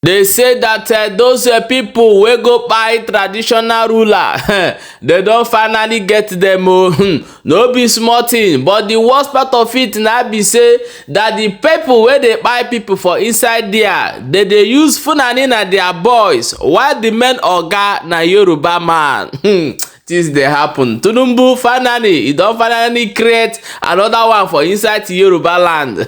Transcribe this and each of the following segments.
They say that those people wey go buy traditional ruler they don finally get them no be small thing, but the worst part of it na be say that the people wey dey buy people for inside there they dey use Fulani na their boys while the main oga na Yoruba man. This dey happen. Tinubu finally, he don finally create another one for inside Yoruba land.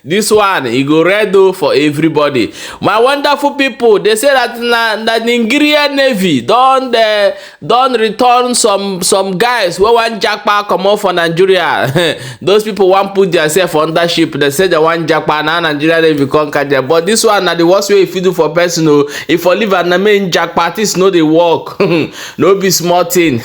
This one, e go red for everybody. My wonderful people, they say that the Nigerian Navy don return some guys wey wan japa comot for Nigeria. Those people wan put themselves under ship. They say they wan japa, na Nigerian Navy come catch them. But this one na the worst way if you do for person. If for live and main japa, this no dey work. No be small thing.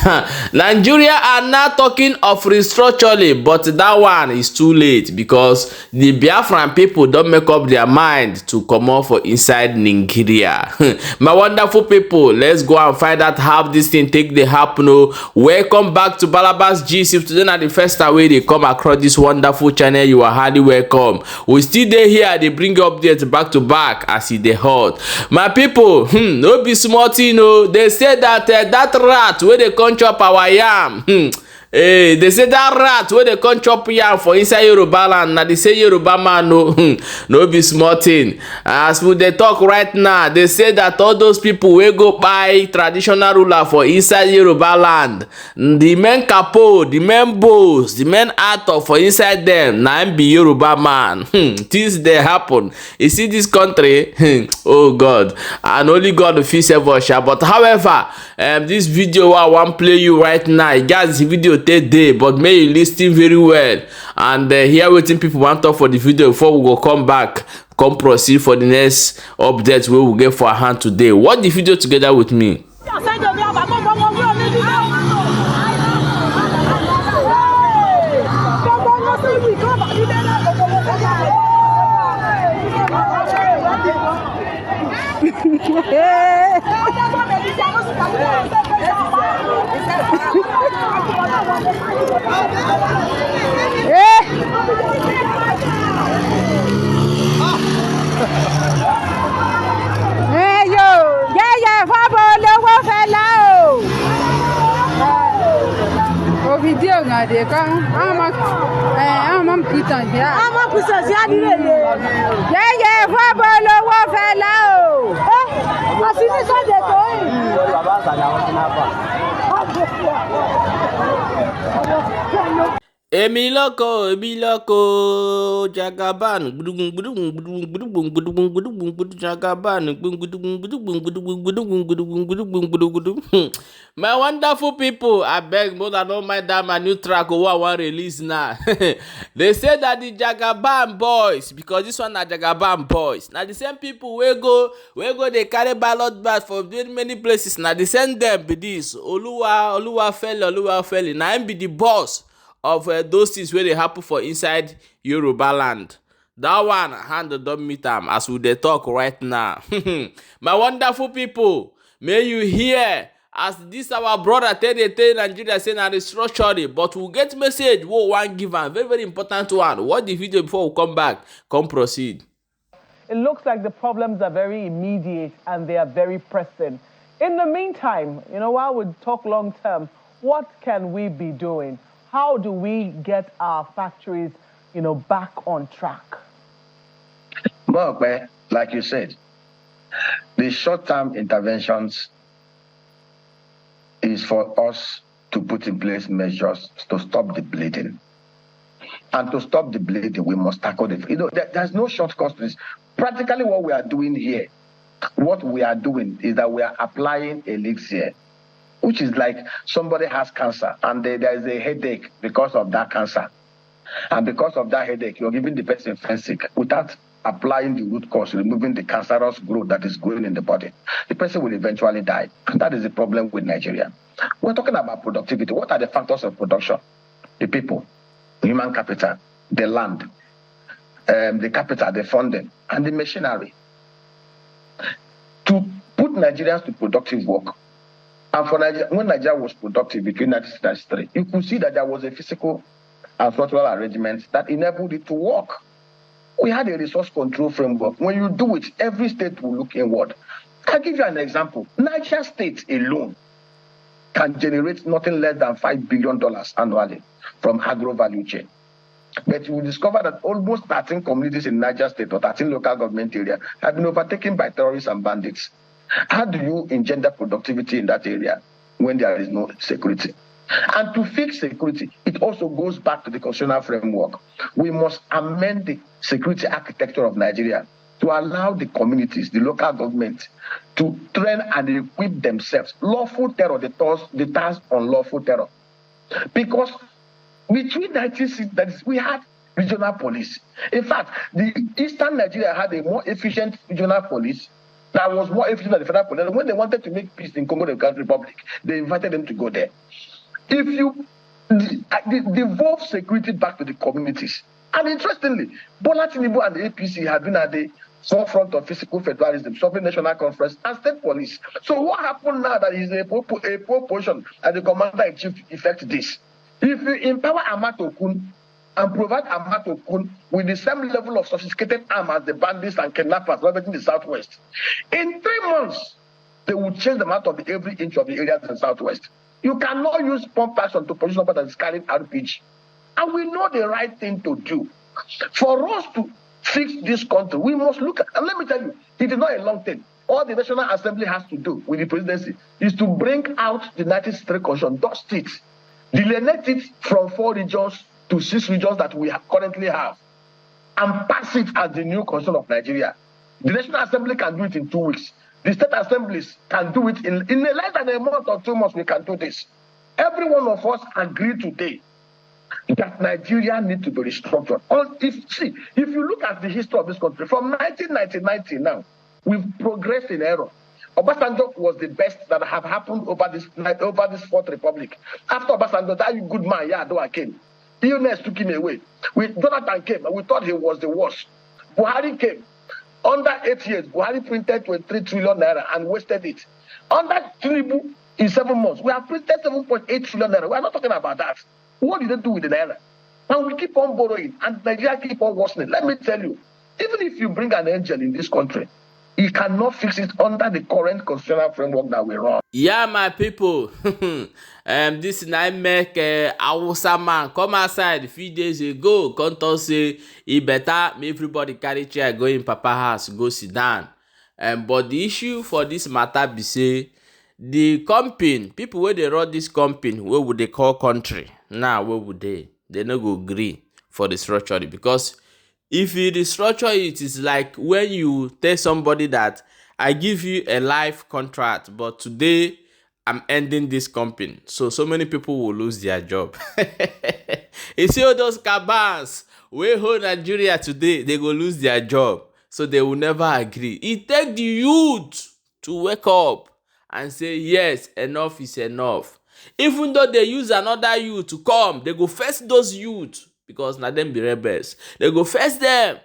Nigeria are now talking of restructuring, but that one is too late because the Biafran people don't make up their mind to come out for inside Nigeria. My wonderful people, let's go and find out how this thing take the happen. Welcome back to Balabas Gist. If today not the first time they come across this wonderful channel, you are highly welcome. We still there here, they bring updates back to back as it they hot. My people, no be small thing. They say that that rat where they come chop our yam. Hey, they say that rat where they come chop yam for inside Yoruba land. Now they say Yoruba man no be small thing. As we they talk right now, they say that all those people will go buy traditional ruler for inside Yoruba land. The men capo, the men boss, the men actor for inside them. Now be Yoruba man. This they happen. You see this country? Oh God, and only God will fix us. But however, this video I want play you right now. Guys, the video take day, but may you listen very well and hear wetin people want talk for the video before we go come back, come proceed for the next updates we will get for our hand today. Watch the video together with me. Video nga de kan ama pitan ya ye fa bolo wo fela o asini so de ko Emi loko Jagaban Jagaban. My wonderful people, I beg more than don't mind that my new track or what one release now. They say that the Jagaban boys, because this one are Jagaban boys. Now the same people we go they carry ballot bags for many places. Now they send them be this Oluwa fell. Now him be the boss of those things where they happen for inside Yoruba land. That one hand don't meet them as we they talk right now. My wonderful people, may you hear as this our brother tell Nigeria say na restructuring, but we'll get message we one give am very very important one. Watch the video before we come back. Come proceed. It looks like the problems are very immediate and they are very pressing. In the meantime, while we talk long term, what can we be doing? How do we get our factories, back on track? Well, like you said, the short-term interventions is for us to put in place measures to stop the bleeding. And to stop the bleeding, we must tackle it. There's no shortcut to this. Practically what we are doing here, is that we are applying elixir, which is like somebody has cancer and there is a headache because of that cancer. And because of that headache, you're giving the person Fensic without applying the root cause, removing the cancerous growth that is growing in the body. The person will eventually die. And that is the problem with Nigeria. We're talking about productivity. What are the factors of production? The people, human capital, the land, the capital, the funding, and the machinery. To put Nigerians to productive work, and for Nigeria, when Nigeria was productive between 1993, you could see that there was a physical and structural arrangement that enabled it to work. We had a resource control framework. When you do it, every state will look inward. I'll give you an example. Niger State alone can generate nothing less than $5 billion annually from agro value chain. But you will discover that almost 13 communities in Niger State or 13 local government area have been overtaken by terrorists and bandits. How do you engender productivity in that area when there is no security? And to fix security, it also goes back to the constitutional framework. We must amend the security architecture of Nigeria to allow the communities, the local government, to train and equip themselves. Lawful terror, the task on lawful terror. Because between 1960s, we had regional police. In fact, the Eastern Nigeria had a more efficient regional police that was more efficient than the federal police. And when they wanted to make peace in Congo Republic, they invited them to go there. If you devolve security back to the communities, and interestingly, Bola Tinubu and the APC have been at the forefront of physical federalism, sovereign national conference, and state police. So what happened now that is a proportion and the commander-in-chief effect this? If you empower Amatokun and provide Amatokun with the same level of sophisticated arm as the bandits and kidnappers ravaging the southwest, in 3 months, they will chase them out of every inch of the areas in the southwest. You cannot use pump action to produce number that is carrying RPG. And we know the right thing to do. For us to fix this country, we must look at, and let me tell you, it is not a long thing. All the National Assembly has to do with the presidency is to bring out the 1963 Constitution, dust it, delineate it from 4 regions to 6 regions that we currently have, and pass it as the new Constitution of Nigeria. The National Assembly can do it in 2 weeks. The state assemblies can do it in less than a month or 2 months. We can do this. Every one of us agree today that Nigeria needs to be restructured. If you look at the history of this country, from 1999 till now, we've progressed in error. Obasanjo was the best that have happened over this Fourth Republic. After Obasanjo, that good man, Yar'Adua came. Illness took him away. Jonathan came, and we thought he was the worst. Buhari came. Under 8 years, Buhari printed 23 trillion naira and wasted it. Under Tinubu, in 7 months, we have printed 7.8 trillion naira. We are not talking about that. What did they do with the naira? And we keep on borrowing, and Nigeria keep on worsening. Let me tell you, even if you bring an angel in this country, he cannot fix it under the current constitutional framework that we run. Yeah, my people. This night make Hausa man come outside a few days ago. Come talk say he better make everybody carry chair go in Papa house go sit down. But the issue for this matter be say the company, people where they run this company, where would they call country? Now where would they? They no go agree for the structure because if you restructure it, it's like when you tell somebody that I give you a life contract, but today I'm ending this company. So many people will lose their job. You see all those cabals wey hold Nigeria today, they go lose their job. So they will never agree. It takes the youth to wake up and say, yes, enough is enough. Even though they use another youth to come, they go face those youth. Because now them be rebels. They go face them.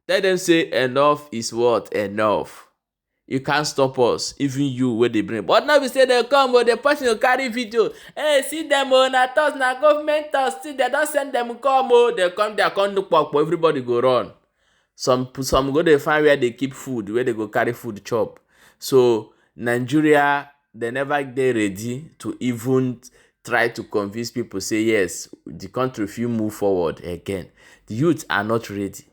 Let them say enough is what? Enough. You can't stop us. Even you where they bring. But now we say they come, but the person will carry video. Hey, see them on a toss, na government toss. See, they don't send them come. Oh, they come look back, but everybody go run. Some go they find where they keep food, where they go carry food chop. So Nigeria, they never get ready to even try to convince people, say yes, the country if you move forward again. The youth are not ready.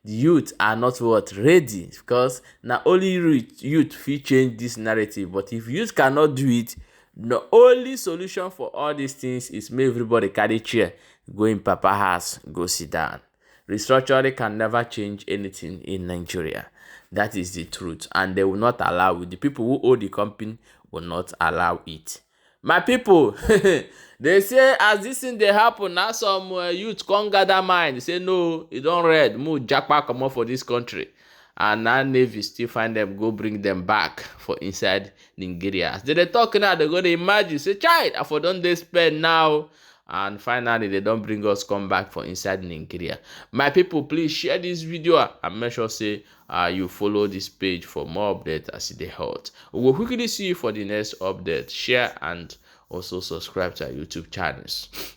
The youth are not what? Ready. Because not only youth fit change this narrative, but if youth cannot do it, the only solution for all these things is make everybody carry chair, go in Papa house, go sit down. Restructuring can never change anything in Nigeria. That is the truth. And they will not allow it. The people who own the company will not allow it. My people, they say as this thing they happen, now some youth can't gather mind. They say no, it don't read. Move jackpot come up for this country. And now Navy still find them, go bring them back for inside Nigeria. As they talk now, they're going to imagine, say, child, I for don't they spend now. And finally, they don't bring us come back for inside Nigeria. My people, please share this video and make sure say you follow this page for more updates as they hold. We will quickly see you for the next update. Share and also subscribe to our YouTube channels.